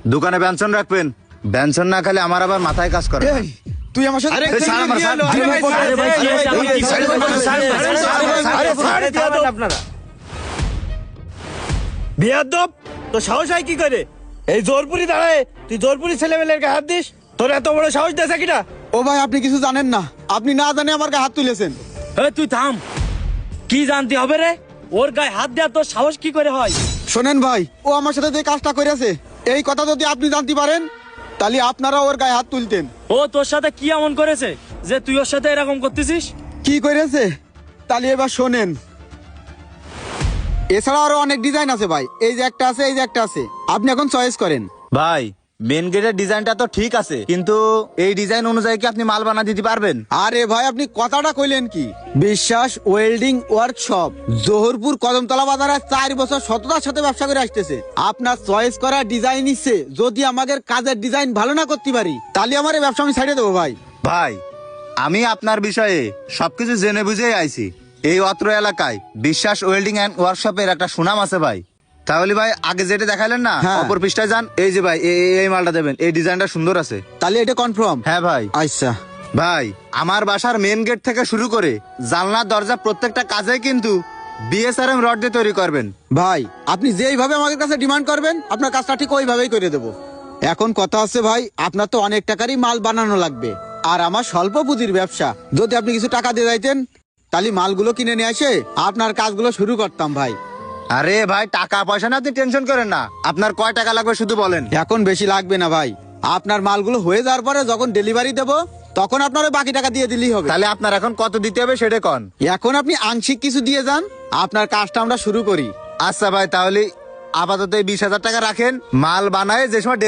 দোকানে ব্যঞ্জন রাখবেন, ব্যঞ্জন না খেলে আমার আবার মাথায় কাজ করে। এই, তুই আমার সাথে বিয়াদব, তো সাহস হয় কি করে এই জোরপুরি দাঁড়ায় তুই জোরপুরি ছেলেমেলের গায়ে হাত দিস? তোর এত বড় সাহস দেশে কিনা? ও ভাই, আপনি কিছু জানেন না, আপনি না জানে আমার গায়ে হাত তুলেছেন। তুই থাম, কি জানতে হবে রে? ওর গায়ে হাত দেওয়া তোর সাহস কি করে হয়? শোনেন ভাই, ও আমার সাথে যে কাজটা করেছে এই কথা যদি আপনি জানতে পারেন তাহলে আপনারা ওর গায়ে হাত তুলতেন। ও তোর সাথে কি এমন করেছে যে তুই ওর সাথে এরকম করতেছিস? কি করেছে তাহলে এবার শোনেন। এছাড়া আরো অনেক ডিজাইন আছে ভাই, এই যে একটা আছে, এই যে একটা আছে, আপনি এখন চয়েস করেন। ভাই মেন গেটের ডিজাইনটা তো ঠিক আছে, কিন্তু এই ডিজাইন অনুযায়ী কি আপনি মাল বানা দিতে পারবেন? আরে ভাই, আপনি কথাটা কইলেন কি? বিশ্বাস ওয়েল্ডিং ওয়ার্কশপ, জোহরপুর কদমতলা বাজারে 4 বছর সততার সাথে ব্যবসা করে আসতেছে। আপনার চয়েস করা ডিজাইন নিচ্ছে, যদি আমাদের কাজের ডিজাইন ভালো না করতে পারি তাহলে আমার এই ব্যবসা আমি ছাড়িয়ে দেবো ভাই। ভাই আমি আপনার বিষয়ে সবকিছু জেনে বুঝেই আইছি। এই অত্র এলাকায় বিশ্বাস ওয়েল্ডিং এন্ড ওয়ার্কশপের একটা সুনাম আছে ভাই। তাহলে ভাই আগে যেটা দেখালেন না, হ্যাঁ। অপর পৃষ্ঠায় যান, এই যে ভাই এই মালটা দেবেন, এই ডিজাইনটা সুন্দর আছে। তাহলে এটা কনফার্ম? হ্যাঁ ভাই। আচ্ছা ভাই আমার বাসার মেন গেট থেকে শুরু করে জানলা দরজা প্রত্যেকটা কাজে কিন্তু বিএসআরএম রড দিয়ে তৈরি করবেন। ভাই, আপনি যেইভাবে আমাদের কাছে ডিমান্ড করবেন আপনার কাজটা ঠিক ওইভাবেই করে দেবো। এখন কথা আছে ভাই, আপনার তো অনেক টাকারই মাল বানানো লাগবে, আর আমার স্বল্প পুঁজির ব্যবসা। যদি আপনি কিছু টাকা দিয়ে যাইতেন তাহলে মালগুলো কিনে নিয়ে এসে আপনার কাজগুলো শুরু করতাম ভাই। আরে ভাই টাকা পয়সা না, আপনি টেনশন করেন না। আপনার কয় টাকা লাগবে শুধু বলেন। এখন বেশি লাগবে না ভাই, আপনার মালগুলো হয়ে যাওয়ার পরে যখন ডেলিভারি দেবো তখন আপনার ওই বাকি টাকা দিয়ে দিলেই হবে। তাহলে আপনার এখন কত দিতে হবে সেটা কন। এখন আপনি আংশিক কিছু দিয়ে যান, আপনার কাজটা আমরা শুরু করি। আচ্ছা ভাই, তাহলে আপাতত এই 20,000 টাকা রাখেন, মাল বানায় যে সময়